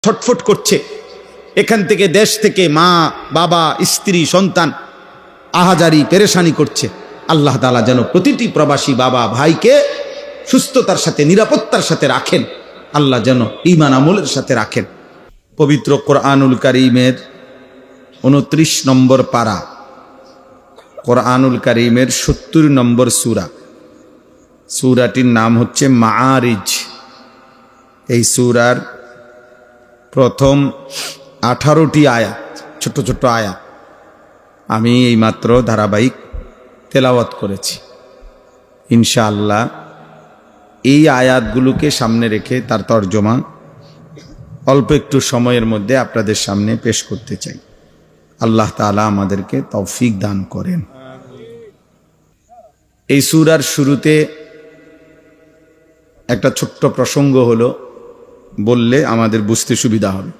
ছটফট করছে। এখান থেকে দেশ থেকে মা বাবা স্ত্রী সন্তান আহাজারি পেরেশানি করছে। আল্লাহ তাআলা যেন প্রতিটি প্রবাসী বাবা ভাইকে সুস্থতার সাথে নিরাপত্তার সাথে রাখেন। আল্লাহ যেন ঈমান আমলের সাথে রাখেন। পবিত্র কোরআনুল কারীমের 29 নম্বর পারা, কোরআনুল কারীমের 70 নম্বর সূরা। সূরাটির নাম হচ্ছে মাআরিজ। এই সূরার প্রথম 18টি আয়াত, ছোট ছোট আয়াত আমি এইমাত্র ধারাবাহিক তেলাওয়াত করেছি। ইনশাআল্লাহ এই আয়াতগুলোকে সামনে রেখে তার তরজমা অল্প একটু সময়ের মধ্যে আপনাদের সামনে পেশ করতে চাই। আল্লাহ তাআলা আমাদেরকে তৌফিক দান করেন। এই সূরার শুরুতে একটা ছোট্ট প্রসঙ্গ হলো, বললে আমাদের বুঝতে সুবিধা হবে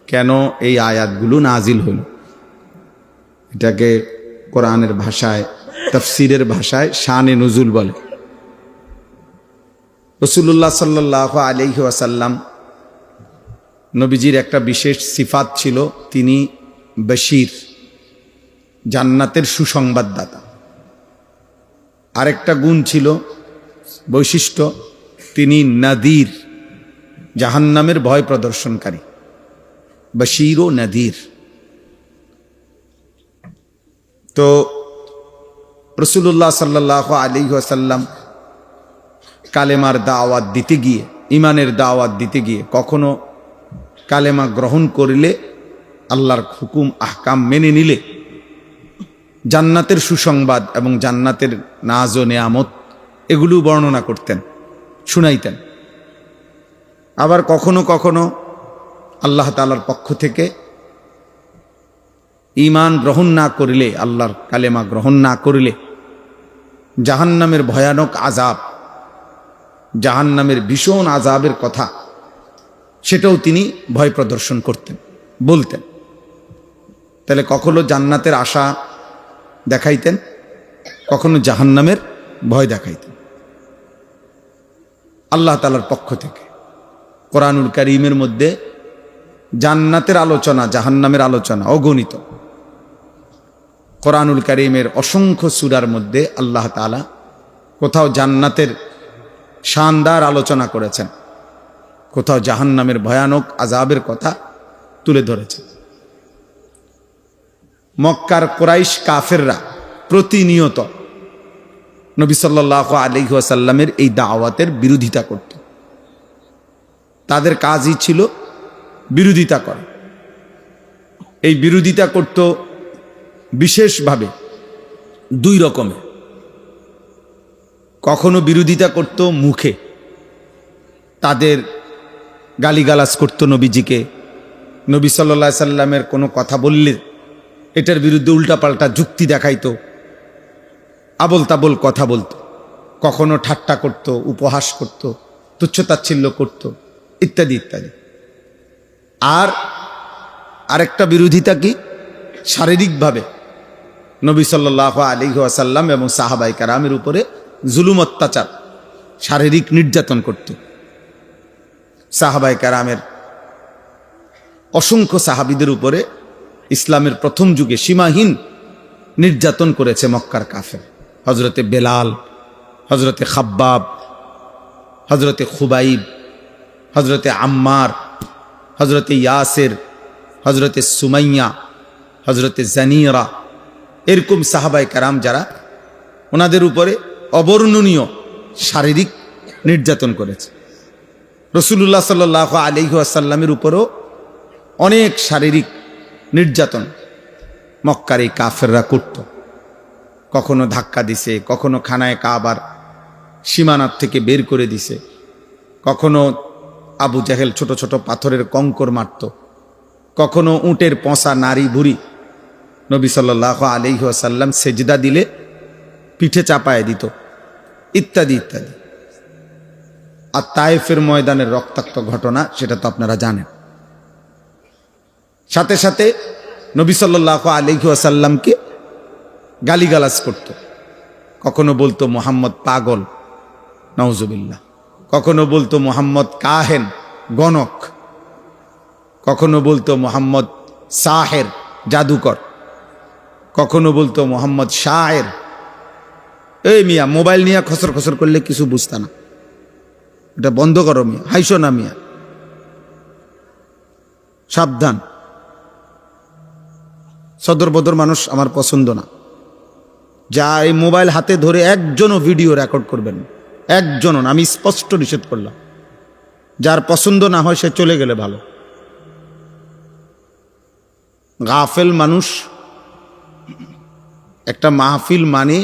কেন এই আয়াতগুলো নাজিল হলো। এটাকে কোরআনের ভাষায়, তাফসীরের ভাষায় শানে নুজুল বলে। রাসূলুল্লাহ সাল্লাল্লাহু আলাইহি ওয়াসাল্লাম নবীজির একটা বিশেষ সিফাত ছিল, তিনি বশীর, জান্নাতের সুসংবাদদাতা। আরেকটা গুণ ছিল, বৈশিষ্ট্য, তিনি নাদির, জাহান্নামের ভয় প্রদর্শনকারী। বশীর ও নাদির। তো রাসূলুল্লাহ সাল্লাল্লাহু আলাইহি ওয়াসাল্লাম কালেমার দাওয়াত দিতে গিয়ে, ঈমানের দাওয়াত দিতে গিয়ে কখনো কালেমা গ্রহণ করলে, আল্লাহর হুকুম আহকাম মেনে নিলে জান্নাতের সুসংবাদ এবং জান্নাতের নাজ ও নেয়ামত এগুলো বর্ণনা করতেন, শুনাইতেন। আবার কখনো কখনো আল্লাহ তাআলার পক্ষ থেকে ঈমান গ্রহণ না করিলে, আল্লাহর কালেমা গ্রহণ না করিলে জাহান্নামের ভয়ানক আযাব, জাহান্নামের ভীষণ আযাবের কথা, সেটাও তিনি ভয় প্রদর্শন করতেন, বলতেন। তাহলে কখনো জান্নাতের আশা দেখাইতেন, কখনো জাহান্নামের ভয় দেখাইতেন। আল্লাহ তাআলার পক্ষ থেকে কোরআনুল কারীমের মধ্যে জান্নাতের আলোচনা, জাহান্নামের আলোচনা অগণিত। কোরআনুল কারীমের অসংখ্য সূরার মধ্যে আল্লাহ তাআলা কোথাও জান্নাতের শানদার আলোচনা করেছেন, কোথাও জাহান্নামের ভয়ানক আযাবের কথা তুলে ধরেছেন। মক্কার কুরাইশ কাফেররা প্রতিনিয়ত নবী সাল্লাল্লাহু আলাইহি ওয়াসাল্লামের এই দাওয়াতের বিরোধিতা করত। তাদের কাজই ছিল বিরোধিতা করা। এই বিরোধিতা করত বিশেষভাবে দুই রকমের। কখনো বিরোধিতা করত মুখে, তাদের গালিগালাজ করত নবীজিকে। নবী সাল্লাল্লাহু আলাইহি সাল্লামের কোনো কথা বললে এটার বিরুদ্ধে উল্টাপাল্টা যুক্তি দেখাইতো, আবল তাবল কথা বলতো। কখনো ঠাট্টা করত, উপহাস করত, তুচ্ছতাচ্ছিল্য করত, ইত্যাদি ইত্যাদি। আর আরেকটা বিরোধিতা কি, শারীরিকভাবে নবী সাল্লাল্লাহু আলাইহি ওয়াসাল্লাম এবং সাহাবায়ে কেরামের উপরে জুলুম, অত্যাচার, শারীরিক নির্যাতন করত। সাহাবায়ে কেরামের অসংখ্য সাহাবীদের উপরে ইসলামের প্রথম যুগে সীমাহীন নির্যাতন করেছে মক্কার কাফের। হযরতে বেলাল, হযরতে খাব্বাব, হযরতে খুবাইব, হযরতে আম্মার, হযরতে ইয়াসির, হযরতে সুমাইয়া, হযরতে জানিরা, এরকম সাহাবায়ে কেরাম যারা, ওনাদের উপরে অবর্ণনীয় শারীরিক নির্যাতন করেছে। রাসূলুল্লাহ সাল্লাল্লাহু আলাইহি ওয়াসাল্লামের উপরও অনেক শারীরিক নির্যাতন মক্কার এই কাফেররা করত। কখনো ধাক্কা দিছে, কখনো খানায় কাবার সীমানার থেকে বের করে দিছে, কখনো আবু জাহেল ছোট ছোট পাথরের কঙ্কর মারত, কখনো উটের পচা নারী ভুড়ি নবী সাল্লাল্লাহু আলাইহি ওয়াসাল্লাম সেজদা দিলে পিঠে চাপায় দিত, ইত্যাদি ইত্যাদি। আর তায়েফের ময়দানের রক্তাক্ত ঘটনা, সেটা তো আপনারা জানেন। সাথে সাথে নবী সাল্লাল্লাহু আলাইহি ওয়াসাল্লামকে গালিগালাজ করত। কখনো বলতো মুহাম্মদ পাগল, নাউজুবিল্লাহ, কখনো বলতো মুহাম্মদ কাহেন, গণক, কখনো বলতো মোহাম্মদ সাহের, জাদুকর, কখনো বলতো মোহাম্মদ শায়ের। এই মিয়া, মোবাইল নিয়ে খসর খসর করলে কিছু বুঝতা না, এটা বন্ধ করো মিয়া, হাইসো না মিয়া, সাবধান। সদর বদর মানুষ আমার পছন্দ না। যা এই মোবাইল হাতে ধরে একজনও ভিডিও রেকর্ড করবেন, একজনও, আমি স্পষ্ট নিষেধ করলাম। যার পছন্দ না হয় সে চলে গেলে ভালো। গাফেল মানুষ। একটা মাহফিল মানে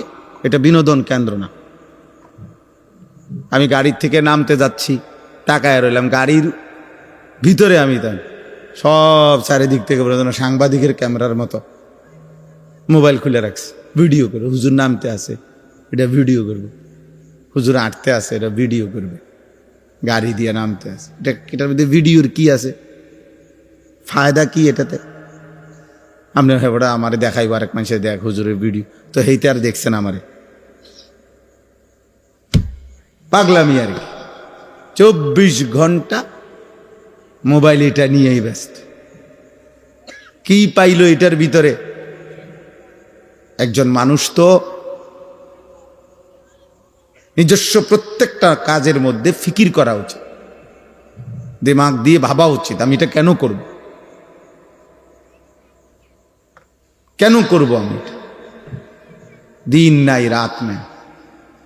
এটা বিনোদন কেন্দ্র না। আমি গাড়ির থেকে নামতে যাচ্ছি, তাকায় রইলাম, গাড়ির ভিতরে আমি তাই সব চারিদিক থেকে সাংবাদিকের ক্যামেরার মতো মোবাইল খুলে রাখছি, ভিডিও করবে। হুজুর নামতে আসে, এটা ভিডিও করবে। হুজুর আঁটতে আসে, এটা ভিডিও করবে। গাড়ি দিয়ে নামতে আসে, এটার মধ্যে ভিডিওর কি আছে? ফায়দা কি এটাতে? আপনি ওটা আমারে দেখাইব, আরেক মানুষের দেখ হুজুরের ভিডিও, তো হেইতে আর দেখছেন আমারে, পাগলামি আর কি। 24 ঘন্টা মোবাইল এটা নিয়েই ব্যস্ত। কি পাইল এটার ভিতরে? একজন মানুষ তো নিজস্ব প্রত্যেকটা কাজের মধ্যে ফিকির করা উচিত, দিমাগ দিয়ে ভাবা উচিত, আমি এটা কেন করব, কেন করব আমি এটা? দিন নাই রাত নাই।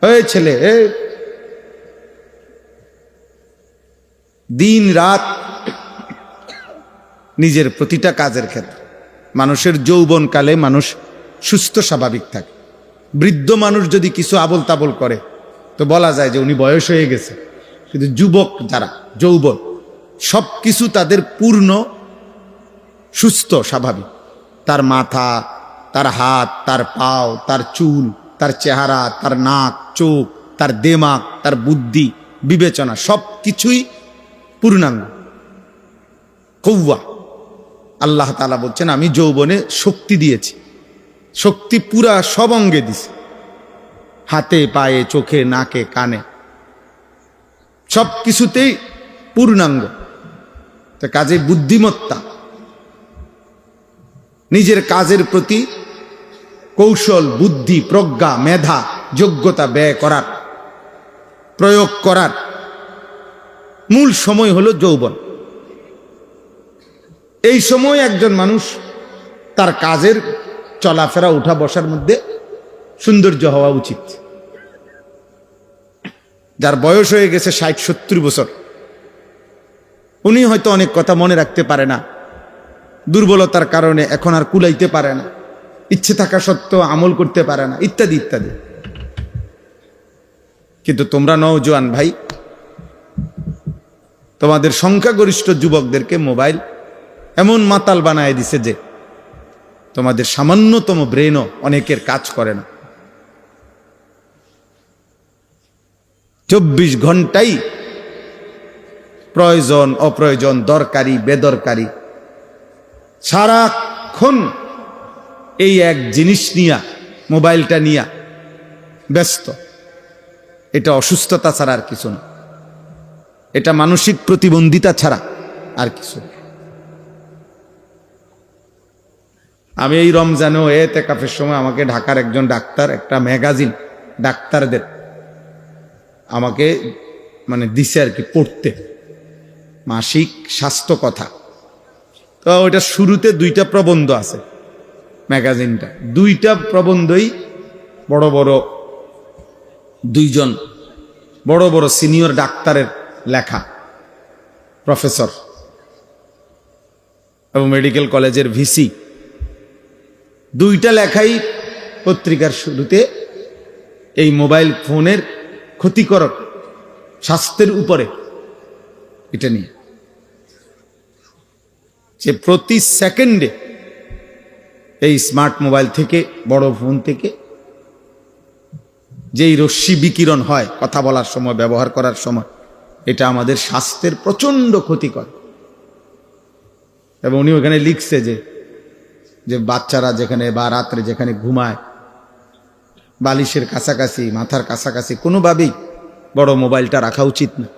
এই ছেলে, দিন রাত নিজের প্রতিটা কাজের ক্ষেত্রে। মানুষের যৌবনকালে মানুষ সুস্থ স্বাভাবিক থাকে। বৃদ্ধ মানুষ যদি কিছু আবল তাবল করে তো বলা যায় যে উনি বয়স হয়ে গেছে। কিন্তু যুবক যারা, যৌবন, সব কিছু তাদের পূর্ণ সুস্থ স্বাভাবিক। তার মাথা, তার হাত, তার পাও, তার চুল, তার চেহারা, তার নাক, চোখ, তার দিমাগ, তার বুদ্ধি, বিবেচনা, সব কিছুই পূর্ণাঙ্গ। কৌয়া আল্লাহ তাআলা বলছেন, আমি যৌবনে শক্তি দিয়েছি, শক্তি পুরা সব অঙ্গে দিছি, হাতে, পায়ে, চোখে, নাকে, কানে, সব কিছুতেই পূর্ণাঙ্গ। তো কাজে বুদ্ধিমত্তা, নিজের কাজের প্রতি কৌশল, বুদ্ধি, প্রজ্ঞা, মেধা, যোগ্যতা ব্যয় করার, প্রয়োগ করার মূল সময় হলো যৌবন। এই সময় একজন মানুষ তার কাজের চলাফেরা, উঠা বসার মধ্যে সৌন্দর্য হওয়া উচিত। যার বয়স হয়ে গেছে 60-70 বছর, উনি হয়তো অনেক কথা মনে রাখতে পারে না, দুর্বলতার কারণে এখন আর কুলাইতে পারে না, ইচ্ছে থাকা সত্ত্বেও আমল করতে পারে না, ইত্যাদি ইত্যাদি। কিন্তু তোমরা নওজোয়ান ভাই, তোমাদের সংখ্যাগরিষ্ঠ যুবকদেরকে মোবাইল এমন মাতাল বানায় দিছে যে তোমাদের সামান্যতম ব্রেনও অনেকের কাজ করে না। 24 ঘন্টাই প্রয়োজন, অপ্রয়োজন, দরকারি, বেদরকারি, সারাক্ষণ এই এক জিনিস নিয়া, মোবাইলটা নিয়া ব্যস্ত। এটা অসুস্থতা ছাড়া আর কিছু না, এটা মানসিক প্রতিবন্ধিতা ছাড়া আর কিছু। আমি এই রমজানেও এতেকাফের সময় আমাকে ঢাকার একজন ডাক্তার, একটা ম্যাগাজিন ডাক্তারদের আমাকে দিছে আর কি পড়তে, মাসিক স্বাস্থ্য কথা। তো ওইটা শুরুতে 2টা প্রবন্ধ আছে ম্যাগাজিনটা, 2টা প্রবন্ধই বড় বড় 2জন বড় বড় সিনিয়র ডাক্তারের লেখা, প্রফেসর এবং মেডিকেল কলেজের ভিসি। 2টা লেখাই পত্রিকার শুরুতে এই মোবাইল ফোনের ক্ষতিকারক স্বাস্থ্যের উপরে, এটা নিয়ে যে প্রতি সেকেন্ডে এই স্মার্ট মোবাইল থেকে, বড় ফোন থেকে যেই রশ্মি বিকিরণ হয় কথা বলার সময়, ব্যবহার করার সময়, এটা আমাদের স্বাস্থ্যের প্রচন্ড ক্ষতিকর। এবং উনি ওখানে লিখছে যে বাচ্চারা যেখানে বা রাত্রে যেখানে ঘুমায়, বালিশের কাছাকাছি, মাথার কাছাকাছি কোনোভাবেই বড় মোবাইলটা রাখা উচিত না।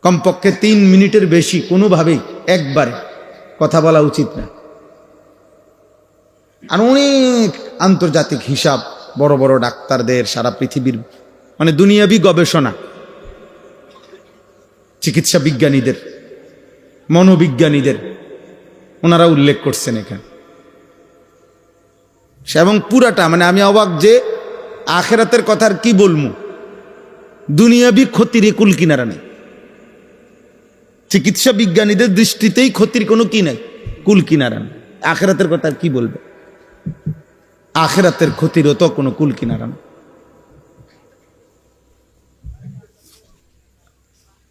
কমপক্ষে 3 মিনিটের বেশি কোনোভাবেই একবারে কথা বলা উচিত না। আর অনেক আন্তর্জাতিক হিসাব, বড় বড় ডাক্তারদের, সারা পৃথিবীর মানে দুনিয়াবি গবেষণা, চিকিৎসা বিজ্ঞানীদের, মনোবিজ্ঞানীদের, ওনারা উল্লেখ করছেন এখানে। এবং পুরাটা মানে আমি অবাক যে আখেরাতের কথা আর কি বলবো, দুনিয়াবি ক্ষতির কুল কিনারা নেই। চিকিৎসা বিজ্ঞানীদের দৃষ্টিতেই ক্ষতির কোনো কি নাই, কুল কিনারা নেই। আখেরাতের কথা আর কি বলবে, আখেরাতের ক্ষতিরও তো কোনো কুল কিনারা নেই।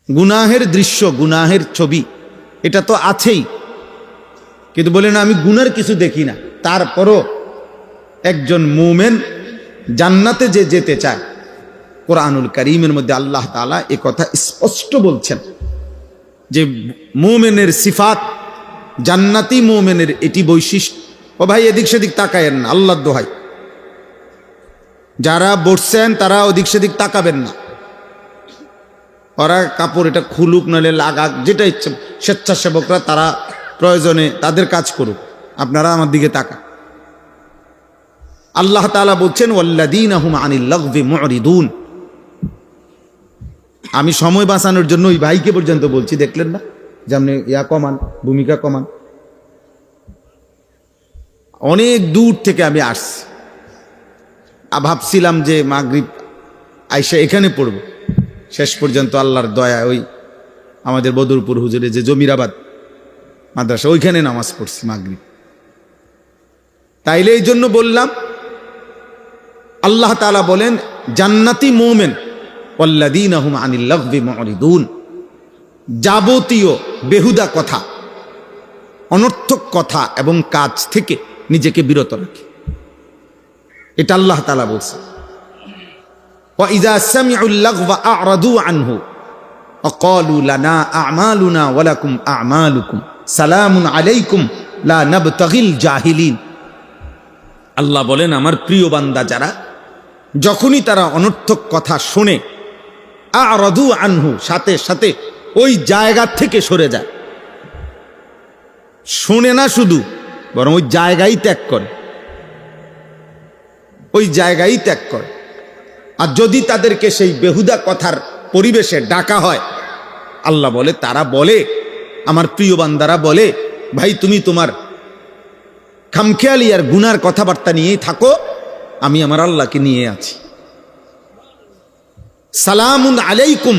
গুনাহের দৃশ্য, গুনাহের ছবি এটা তো আছেই, কিন্তু বলে না আমি গুনার কিছু দেখি না। তারপরও একজন মুমিন জান্নাতে যে যেতে চায়, কোরআনুল কারীমের মধ্যে আল্লাহ তাআলা এ কথা স্পষ্ট বলছেন যে মুমিনের সিফাত, জান্নাতি মুমিনের এটি বৈশিষ্ট্য। ও ভাই এদিক সেদিক তাকায়েন না, আল্লাহর দোহাই, যারা বসছেন তারা ওদিক সেদিক তাকাবেন না। ওরা কাপড় এটা খুলুক নাহলে লাগাক, যেটা ইচ্ছে, স্বেচ্ছাসেবকরা তারা প্রয়োজনে তাদের কাজ করুক, আপনারা আমার দিকে তাকান। আল্লাহ তাআলা বলছেন ওয়াল্লাযীনা হুম আনিল লাগবি মুরিদুন। আমি সময় বাঁচানোর জন্য ওই ভাইকে পর্যন্ত বলছি, দেখলেন না যে আপনি কমান, ভূমিকা কমান। অনেক দূর থেকে আমি আসছি, ভাবছিলাম যে মাগরিব আইসা এখানে পড়ব, শেষ পর্যন্ত আল্লাহর দয়া ওই আমাদের বদরপুর হুজুরে যে জমিরাবাদ মাদ্রাসা, ওইখানে নামাজ পড়ছি মাগরিব। তাইলে এই জন্য বললাম, আল্লাহ তাআলা বলেন জান্নাতি মুমিন ওয়াল্লাযীনা হুম আনিল লাগবি মুরিদুন, যাবতীয় বেহুদা কথা, অনর্থক কথা এবং কাজ থেকে নিজেকে বিরত রাখে, এটা আল্লাহ তাআলা বলছে। ওয়া ইযা সামিউল লাগওয়া আ'রাদু আনহু ওয়া ক্বালু লানা আ'মালুনা ওয়া লাকুম আ'মালুকুম সালামুন আলাইকুম লা নাবতাগিল জাহিলিন। আল্লাহ বলেন আমার প্রিয় বান্দা যারা, যখনই তারা অনর্থক কথা শোনে, আ'রাদু আনহু, সাথে সাথে ওই জায়গা থেকে সরে যায়। শোনে না শুধু, বরং ওই জায়গায় ত্যাগ করে, ওই জায়গায় ত্যাগ করে। আর যদি তাদেরকে সেই বেহুদা কথার পরিবেশে ডাকা হয়, আল্লাহ বলে, তারা বলে, আমার প্রিয় বান্দারা বলে, ভাই তুমি তোমার খামখেয়ালি আর গুনার কথাবার্তা নিয়েই থাকো, আমি আমার আল্লাহকে নিয়ে আছি। সালামুন আলাইকুম,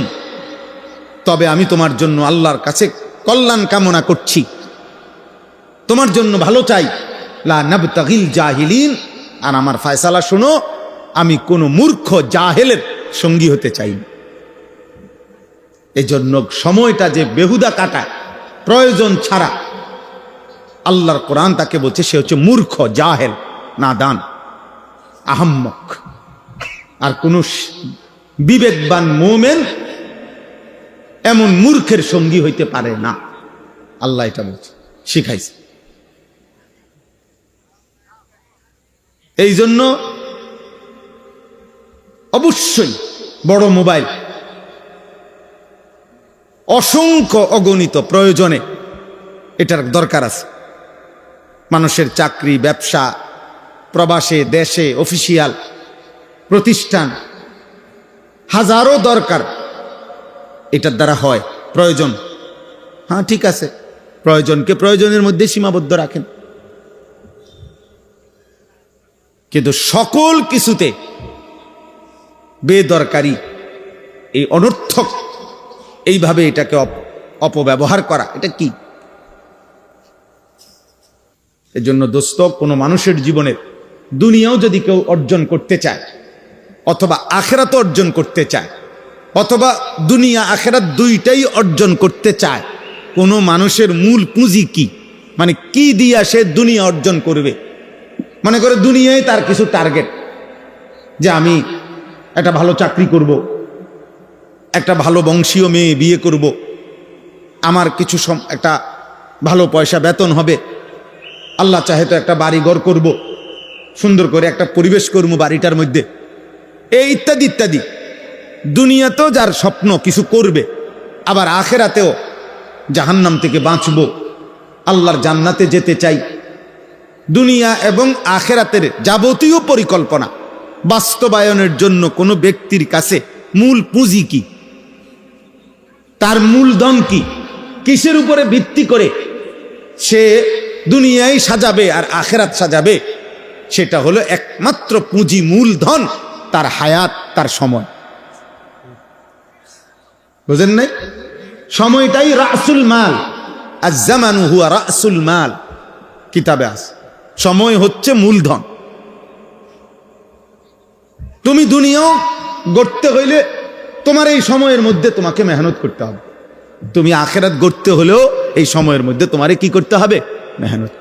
তবে আমি তোমার জন্য আল্লাহর কাছে কল্যাণ কামনা করছি, তোমার জন্য ভালো চাই। লা নাবতাগিল জাহিলিন, আর আমার ফয়সালা শোনো, আমি কোনো মূর্খ জাহেলের সঙ্গী হতে চাই না। এই জন্য সময়টা যে বেহুদা কাটায় প্রয়োজন ছাড়া, আল্লাহর কোরআন তাকে বলছে সে হচ্ছে মূর্খ, জাহেল, নাদান, আহাম্মক। আর কোন বিবেকবান মুমিন এমন মূর্খের সঙ্গী হইতে পারে না, আল্লাহ এটা বলছে, শিখাইছে। এই জন্য অবশ্যই বড় মোবাইল, অসংখ্য অগণিত প্রয়োজনে এটার দরকার আছে। মানুষের চাকরি, ব্যবসা, প্রবাসে, দেশে, অফিসিয়াল প্রতিষ্ঠান, হাজারো দরকার এটার দ্বারা হয়। প্রয়োজন, হ্যাঁ ঠিক আছে, প্রয়োজনকে প্রয়োজনের মধ্যে সীমাবদ্ধ রাখেন, কিন্তু সকল কিছুতে বেদরকারি, এই অনর্থক এইভাবে এটাকে অপব্যবহার করা, এটা কি? এজন্য দোস্ত, কোনো মানুষের জীবনে দুনিয়াও যদি কেউ অর্জন করতে চায়, অথবা আখিরাত অর্জন করতে চায়, অথবা দুনিয়া আখিরাত দুইটাই অর্জন করতে চায়, কোনো মানুষের মূল পুঁজি কি, মানে কি দিয়া সে দুনিয়া অর্জন করবে? মনে করে দুনিয়ায় তার কিছু টার্গেট, যে আমি একটা ভালো চাকরি করব, একটা ভালো বংশীয় মেয়ে বিয়ে করব, আমার কিছু একটা ভালো পয়সা বেতন হবে, আল্লাহ চাহে তো একটা বাড়ি ঘর করব, সুন্দর করে একটা পরিবেশ করব বাড়িটার মধ্যে, এই ইত্যাদি ইত্যাদি। দুনিয়াতেও যার স্বপ্ন কিছু করবে, আবার আখেরাতেও জাহান্নাম থেকে বাঁচব, আল্লাহর জান্নাতে যেতে চাই। দুনিয়া এবং আখেরাতের যাবতীয় পরিকল্পনা বাস্তবায়নের জন্য কোনো ব্যক্তির কাছে মূল পুঁজি কি, তার মূলধন কি, কিসের উপরে ভিত্তি করে সে দুনিয়ায় সাজাবে আর আখেরাত সাজাবে, সেটা হলো একমাত্র পুঁজি, মূলধন তার হায়াত, তার সময়। বুঝেন নাই? সময়টাই রাসুল মাল, আজ-জামানু হুয়া রাসুল মাল, কিতাবে আছে। সময় হচ্ছে মূলধন। তুমি দুনিয়াও গড়তে হইলে তোমার এই সময়ের মধ্যে তোমাকে মেহনত করতে হবে। তুমি আখেরাত গড়তে হলেও এই সময়ের মধ্যে তোমারে কি করতে হবে? মেহনত।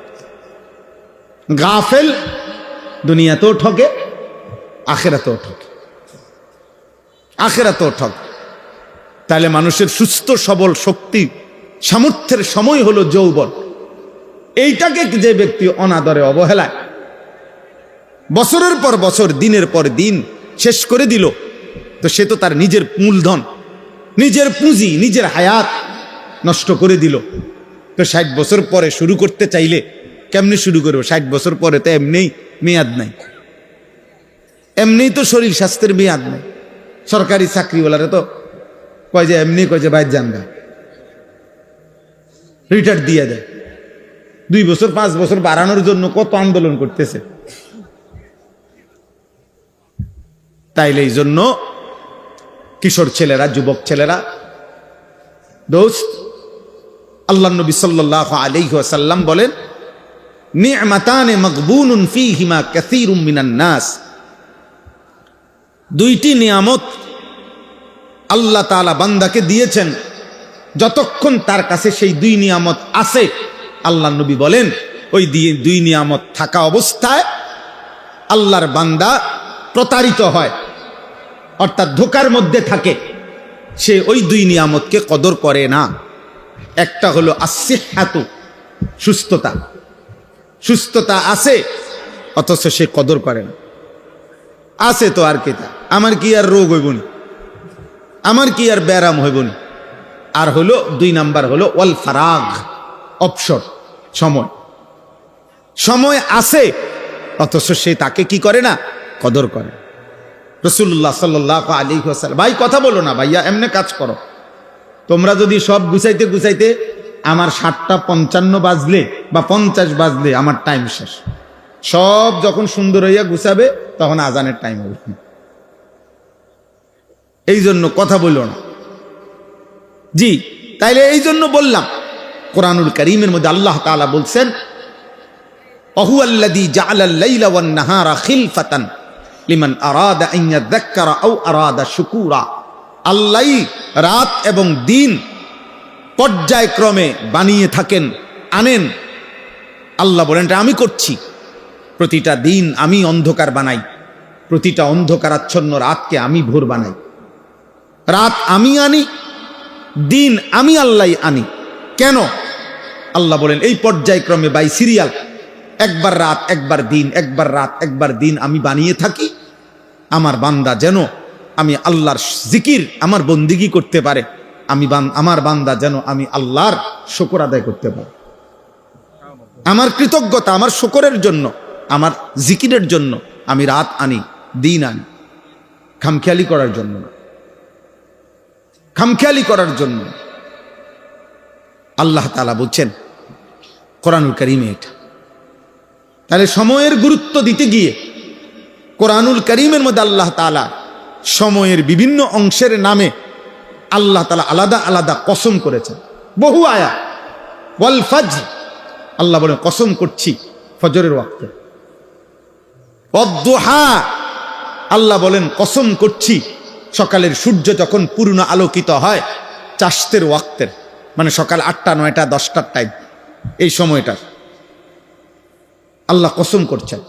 গাফেল দুনিয়াতেও ঠকে, আখেরাতেও ঠকে, আখেরাতেও ঠকে। তাহলে মানুষের সুস্থ সবল শক্তি সামর্থ্যের সময় হলো যৌবন। এইটাকে যে ব্যক্তি অনাদরে অবহেলায় বছরের পর বছর, দিনের পর দিন শেষ করে দিল, তো সে তো তার নিজের মূলধন, নিজের পুঁজি, নিজের হায়াত নষ্ট করে দিল। তো 60 বছর পরে শুরু করতে চাইলে কেমনি শুরু করবো? 60 বছর পরে তো এমনিই মেয়াদ নাই, এমনিই তো শরীর স্বাস্থ্যের মেয়াদ নাই। সরকারি চাকরিওয়ালারা তো কয় যে এমনি কয় যে বাইর জানগা, রিটায়ার দিয়ে দেয়। 2 বছর 5 বছর বাড়ানোর জন্য কত আন্দোলন করতেছে। তাইলে এই জন্য কিশোর ছেলেরা, যুবক ছেলেরা, দোস্ত, আল্লাহ নবী সাল্লাল্লাহু আলাইহি ওয়াসাল্লাম বলেন, নি'মাতানে মাগবুনুন ফীহিমা কাসীরুম মিনান নাস। 2টি নিয়ামত আল্লাহ তাআলা বান্দাকে দিয়েছেন, যতক্ষণ তার কাছে সেই 2 নিয়ামত আছে, আল্লাহ নবী বলেন ওই 2 নিয়ামত থাকা অবস্থায় আল্লাহর বান্দা প্রতারিত হয়, অর্থাৎ ধোকার মধ্যে থাকে। সে ওই 2 নিয়ামতকে কদর করে না। একটা হলো আসিহাতু, সুস্থতা। সুস্থতা আছে অথচ সে কদর করে না। আছে তো আর কি, আমার কি আর রোগ হইব না, আমার কি আর ব্যারাম হইব না। আর হলো 2 নাম্বার হলো ওয়াল ফারাগ, অবসর, সময়। সময় আছে অথচ সে তাকে কি করে না? কদর করে। রাসূলুল্লাহ সাল্লাল্লাহু আলাইহি ওয়াসাল্লাম, ভাই কথা বলো না ভাইয়া, এমনি কাজ করো। তোমরা যদি সব গুছাইতে গুছাইতে আমার 7:55 বাজলে বা 50 বাজলে আমার টাইম শেষ। সব যখন সুন্দর হইয়া গুছাবে তখন আজানের টাইম হবে। এই জন্য কথা বলল না। জি, তাইলে এই জন্য বললাম, কোরআনুল কারীমের মধ্যে আল্লাহ তাআলা বলছেন, ওয়াহুয়াল্লাযী জাআলাল লাইলা ওয়ান নাহারা খিলফাতান লিমান আরাদা আন ইয়াযাক্কারা আও আরাদা শুকুরা। আল্লাহ রাত এবং দিন পর্যায়ক্রমে বানিয়ে থাকেন, আনেন। আল্লাহ বলেন এটা আমি করছি। প্রতিটা দিন আমি অন্ধকার বানাই, প্রতিটা অন্ধকারাচ্ছন্ন রাতকে আমি ভোর বানাই। রাত আমি আনি, দিন আমি আল্লাহ আনি। কেন? আল্লাহ বলেন এই পর্যায়ক্রমে, বাই সিরিয়াল, একবার রাত একবার দিন, একবার রাত একবার দিন আমি বানিয়ে থাকি। আমার বান্দা যেন আমি আল্লাহর জিকির, আমার বন্দিগি করতে পারে। আমার বান্দা যেন আমি আল্লাহর শুকর আদায় করতে পারে। আমার কৃতজ্ঞতা, আমার শুকরের জন্য, আমার জিকিরের জন্য আমি রাত আনি, দিন আনি। খামখেয়ালি করার জন্য না, খামখেয়ালি করার জন্য। আল্লাহ তাআলা বলছেন কোরআনুল কারীমে এটা। তাহলে সময়ের গুরুত্ব দিতে গিয়ে কোরআনুল কারীমের মধ্যে আল্লাহ তাআলা সময়ের বিভিন্ন অংশের নামে আল্লাহ তাআলা আলাদা আলাদা কসম করেছেন। বহু আয়াত। ওয়াল ফাজর, আল্লাহ বলেন কসম করছি ফজরের ওয়াক্তে। ওয়াদ-দুহা, আল্লাহ বলেন কসম করছি সকালের সূর্য যখন পূর্ণ আলোকিত হয়, চাষতের ওয়াক্তের, মানে সকাল 8টা 9টা 10টার টাইম, এই সময়টার আল্লাহ কসম করছেন।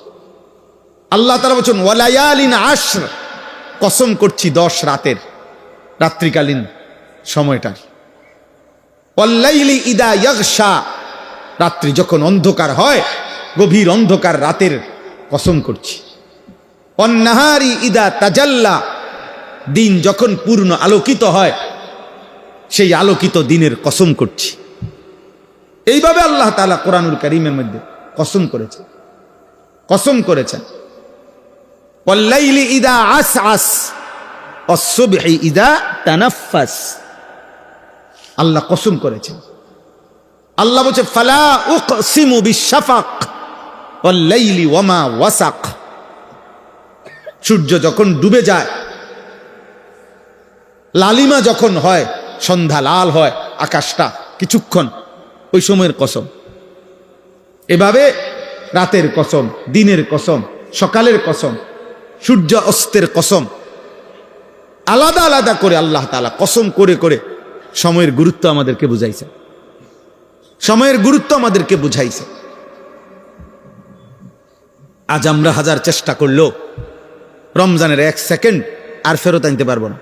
আল্লাহ তাআলা বলেন ওয়ালায়ালিন আশর, কসম করছি 10 রাতের, রাত্রিকালীন সময়টার। ওয়াল্লাইলি ইদা ইয়াগশা, রাত্রি যখন অন্ধকার হয়, গভীর অন্ধকার রাতের কসম করছি। ওয়ান্নাহারি ইদা তাজাল্লা, দিন যখন পূর্ণ আলোকিত হয় সেই আলোকিত দিনের কসম করছি। এইভাবে আল্লাহ তাআলা কোরআনুল কারীমের মধ্যে কসম করেছেন, কসম করেছেন। ওয়াল্লাইলি ইযা আসআস ওয়াস-সুবহি ইযা তানাফফাস, আল্লাহ কসম করেছেন। আল্লাহ বলছে ফালা উকসিমু বিশ-শাফাক ওয়াল-লাইলি ওয়ামা ওয়াসাক। সূর্য যখন ডুবে যায়, লালিমা যখন হয়, সন্ধ্যা লাল হয় আকাশটা কিছুক্ষণ, ওই সময়ের কসম। এভাবে রাতের কসম, দিনের কসম, সকালের কসম, সূর্য অস্তের কসম, আলাদা আলাদা করে আল্লাহ তাআলা কসম করে করে সময়ের গুরুত্ব আমাদেরকে বুঝাইছে, সময়ের গুরুত্ব আমাদেরকে বুঝাইছে। আজ আমরা হাজার চেষ্টা করলেও রমজানের 1 সেকেন্ড আর ফেরত আনতে পারবো না,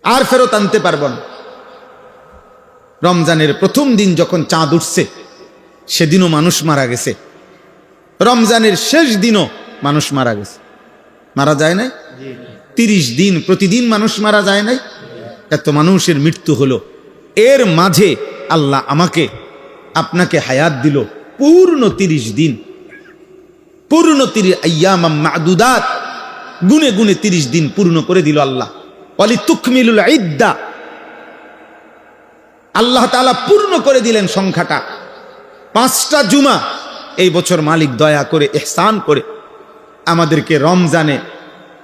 আর ফেরত আনতে পারবো না। রমজানের প্রথম দিন যখন চাঁদ উঠছে সেদিনও মানুষ মারা গেছে, রমজানের শেষ দিনও মানুষ মারা গেছে। মারা যায় নাই? 30 দিন প্রতিদিন মানুষ মারা যায় নাই? এত মানুষের মৃত্যু হলো। এর মাঝে আল্লাহ আমাকে আপনাকে হায়াত দিল পূর্ণ 30 দিন, পূর্ণ 30 আইয়ামাম মা'দুদাত, গুনে গুনে 30 দিন পূর্ণ করে দিল আল্লাহ। ওয়ালিতুকমিলুল ইদ্দা, আল্লাহ তাআলা পূর্ণ করে দিলেন সংখ্যাটা। 5টা জুমা এই বছর মালিক দয়া করে ইহসান করে আমাদেরকে রমজানে,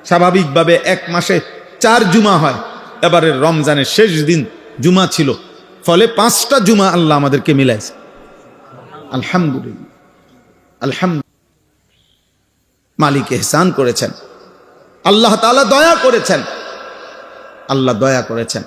স্বাভাবিকভাবে 1 মাসে 4 জুমা হয়, এবারে রমজানের শেষ দিন জুমা ছিল, ফলে 5টা জুমা আল্লাহ আমাদেরকে মিলাইছে। আলহামদুলিল্লাহ, আলহামদুলিল্লাহ। মালিক ইহসান করেছেন, আল্লাহ তাআলা দয়া করেছেন, আল্লাহ দয়া করেছেন।